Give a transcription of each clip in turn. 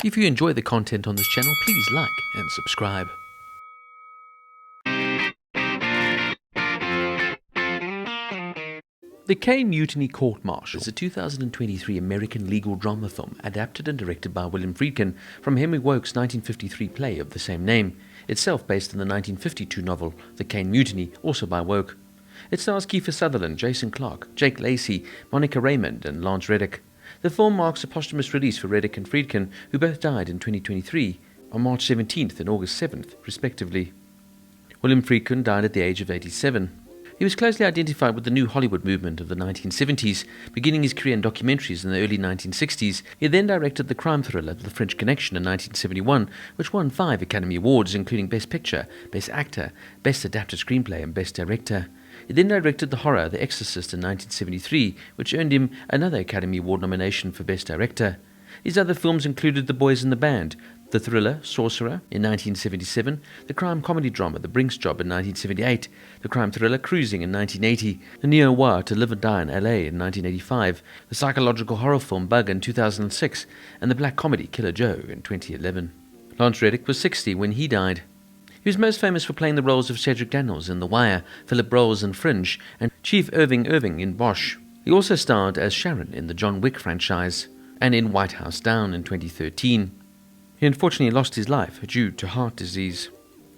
If you enjoy the content on this channel, please like and subscribe. The Caine Mutiny Court-Martial is a 2023 American legal drama film adapted and directed by William Friedkin from Herman Wouk's 1953 play of the same name, itself based on the 1952 novel The Caine Mutiny, also by Wouk. It stars Kiefer Sutherland, Jason Clarke, Jake Lacy, Monica Raymund and Lance Reddick. The film marks a posthumous release for Reddick and Friedkin, who both died in 2023, on March 17th and August 7th, respectively. William Friedkin died at the age of 87. He was closely identified with the new Hollywood movement of the 1970s, beginning his career in documentaries in the early 1960s. He then directed the crime thriller The French Connection in 1971, which won 5 Academy Awards, including Best Picture, Best Actor, Best Adapted Screenplay and Best Director. He then directed the horror The Exorcist in 1973, which earned him another Academy Award nomination for Best Director. His other films included The Boys in the Band, the thriller Sorcerer in 1977, the crime comedy drama The Brinks Job in 1978, the crime thriller Cruising in 1980, the neo-noir To Live and Die in LA in 1985, the psychological horror film Bug in 2006, and the black comedy Killer Joe in 2011. Lance Reddick was 60 when he died. He was most famous for playing the roles of Cedric Daniels in The Wire, Philip Rolls in Fringe, and Chief Irving in Bosch. He also starred as Sharon in the John Wick franchise and in White House Down in 2013. He unfortunately lost his life due to heart disease.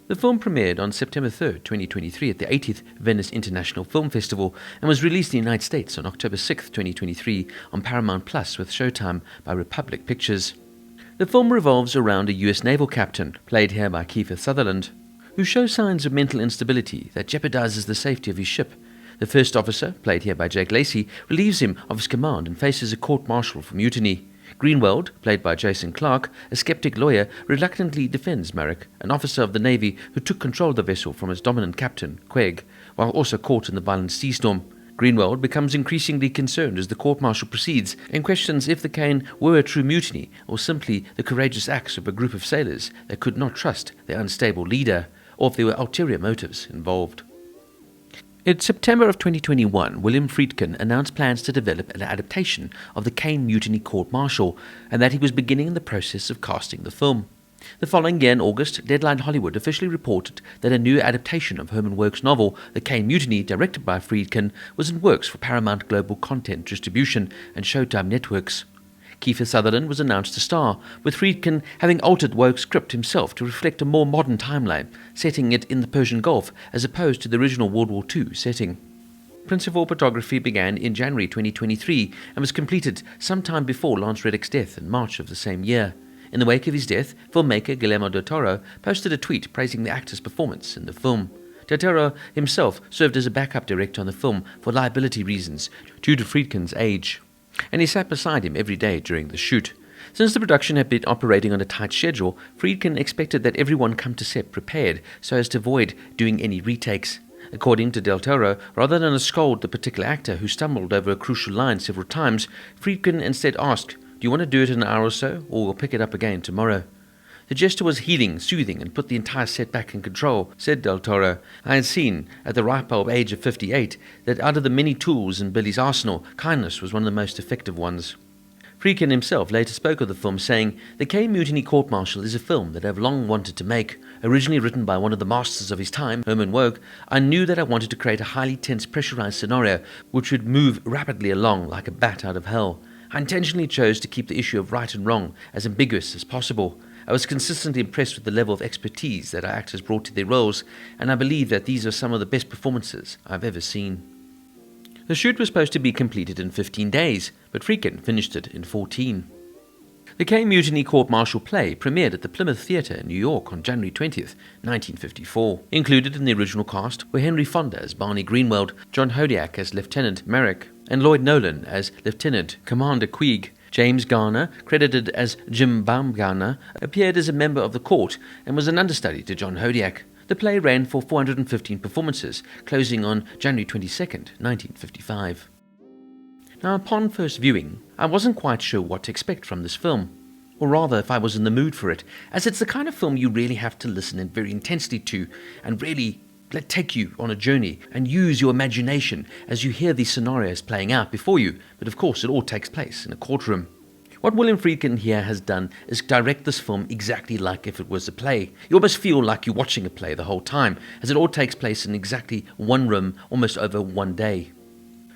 The film premiered on September 3, 2023 at the 80th Venice International Film Festival and was released in the United States on October 6, 2023 on Paramount Plus with Showtime by Republic Pictures. The film revolves around a US naval captain, played here by Kiefer Sutherland, who shows signs of mental instability that jeopardizes the safety of his ship. The first officer, played here by Jake Lacy, relieves him of his command and faces a court-martial for mutiny. Greenwald, played by Jason Clarke, a skeptic lawyer, reluctantly defends Merrick, an officer of the Navy who took control of the vessel from its dominant captain, Quegg, while also caught in the violent sea storm. Greenwald becomes increasingly concerned as the court-martial proceeds and questions if the Caine were a true mutiny or simply the courageous acts of a group of sailors that could not trust their unstable leader, or if there were ulterior motives involved. In September of 2021, William Friedkin announced plans to develop an adaptation of the Caine Mutiny Court-Martial and that he was beginning the process of casting the film. The following year in August, Deadline Hollywood officially reported that a new adaptation of Herman Wouk's novel, The Caine Mutiny, directed by Friedkin, was in works for Paramount Global Content Distribution and Showtime Networks. Kiefer Sutherland was announced to star, with Friedkin having altered Wouk's script himself to reflect a more modern timeline, setting it in the Persian Gulf as opposed to the original World War II setting. Principal photography began in January 2023 and was completed sometime before Lance Reddick's death in March of the same year. In the wake of his death, filmmaker Guillermo del Toro posted a tweet praising the actor's performance in the film. Del Toro himself served as a backup director on the film for liability reasons due to Friedkin's age, and he sat beside him every day during the shoot. Since the production had been operating on a tight schedule, Friedkin expected that everyone come to set prepared so as to avoid doing any retakes. According to Del Toro, rather than scold the particular actor who stumbled over a crucial line several times, Friedkin instead asked, "Do you want to do it in an hour or so, or we'll pick it up again tomorrow?" The gesture was healing, soothing, and put the entire set back in control, said Del Toro. I had seen, at the ripe old age of 58, that out of the many tools in Billy's arsenal, kindness was one of the most effective ones. Friedkin himself later spoke of the film, saying, "The Caine Mutiny Court-Martial is a film that I've long wanted to make. Originally written by one of the masters of his time, Herman Wouk, I knew that I wanted to create a highly tense, pressurized scenario which would move rapidly along like a bat out of hell. I intentionally chose to keep the issue of right and wrong as ambiguous as possible. I was consistently impressed with the level of expertise that our actors brought to their roles, and I believe that these are some of the best performances I've ever seen." The shoot was supposed to be completed in 15 days, but Friedkin finished it in 14. The Caine Mutiny Court-Martial play premiered at the Plymouth Theatre in New York on January 20th, 1954. Included in the original cast were Henry Fonda as Barney Greenwald, John Hodiak as Lieutenant Merrick, and Lloyd Nolan as Lieutenant Commander Quegg. James Garner, credited as Jim Baumgartner, appeared as a member of the court and was an understudy to John Hodiak. The play ran for 415 performances, closing on January 22nd, 1955. Now, upon first viewing, I wasn't quite sure what to expect from this film, or rather if I was in the mood for it, as it's the kind of film you really have to listen in very intensely to and really let take you on a journey and use your imagination as you hear these scenarios playing out before you, but of course it all takes place in a courtroom. What William Friedkin here has done is direct this film exactly like if it was a play. You almost feel like you're watching a play the whole time, as it all takes place in exactly one room, almost over one day.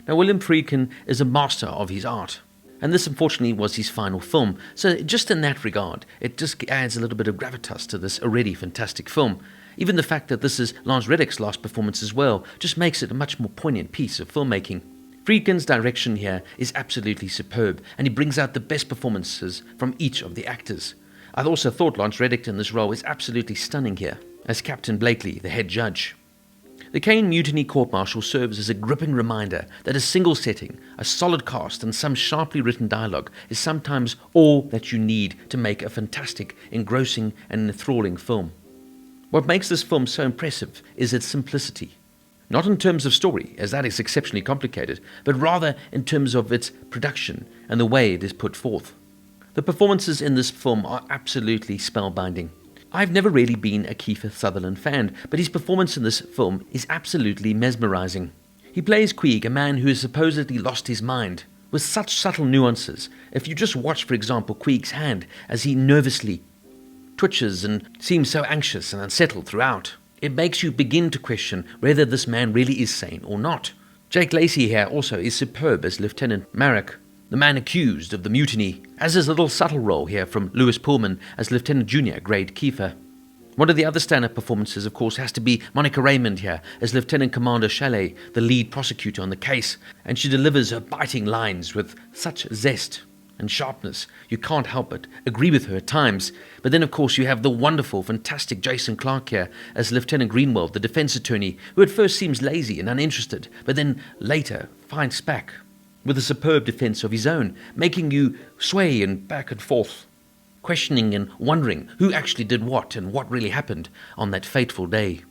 Now, William Friedkin is a master of his art, and this unfortunately was his final film, so just in that regard, it just adds a little bit of gravitas to this already fantastic film. Even the fact that this is Lance Reddick's last performance as well just makes it a much more poignant piece of filmmaking. Friedkin's direction here is absolutely superb, and he brings out the best performances from each of the actors. I also thought Lance Reddick in this role is absolutely stunning here, as Captain Blakely, the head judge. The Caine Mutiny Court-Martial serves as a gripping reminder that a single setting, a solid cast, and some sharply written dialogue is sometimes all that you need to make a fantastic, engrossing, and enthralling film. What makes this film so impressive is its simplicity. Not in terms of story, as that is exceptionally complicated, but rather in terms of its production and the way it is put forth. The performances in this film are absolutely spellbinding. I've never really been a Kiefer Sutherland fan, but his performance in this film is absolutely mesmerizing. He plays Queeg, a man who has supposedly lost his mind, with such subtle nuances. If you just watch, for example, Queeg's hand as he nervously twitches and seems so anxious and unsettled throughout, it makes you begin to question whether this man really is sane or not. Jake Lacy here also is superb as Lieutenant Marek, the man accused of the mutiny, as his little subtle role here from Louis Pullman as Lieutenant Junior Grade Kiefer. One of the other stand-up performances, of course, has to be Monica Raymund here as Lieutenant Commander Chalet, the lead prosecutor on the case, and she delivers her biting lines with such zest and sharpness, you can't help but agree with her at times. But then, of course, you have the wonderful, fantastic Jason Clarke here as Lieutenant Greenwald, the defense attorney, who at first seems lazy and uninterested, but then later finds back with a superb defense of his own, making you sway and back and forth, questioning and wondering who actually did what and what really happened on that fateful day.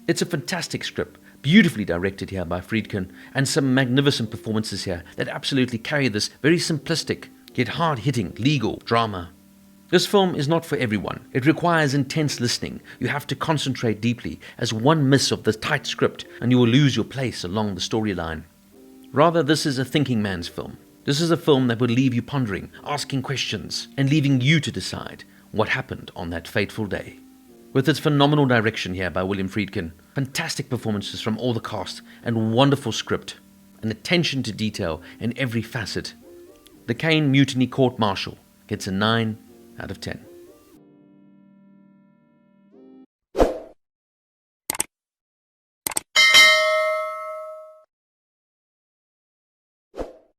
It's a fantastic script, beautifully directed here by Friedkin, and some magnificent performances here that absolutely carry this very simplistic yet hard-hitting legal drama. This film is not for everyone. It requires intense listening. You have to concentrate deeply, as one miss of the tight script and you will lose your place along the storyline. Rather, this is a thinking man's film. This is a film that will leave you pondering, asking questions, and leaving you to decide what happened on that fateful day. With its phenomenal direction here by William Friedkin, fantastic performances from all the cast, and wonderful script, and attention to detail in every facet, the Caine Mutiny Court-Martial gets a 9 out of 10.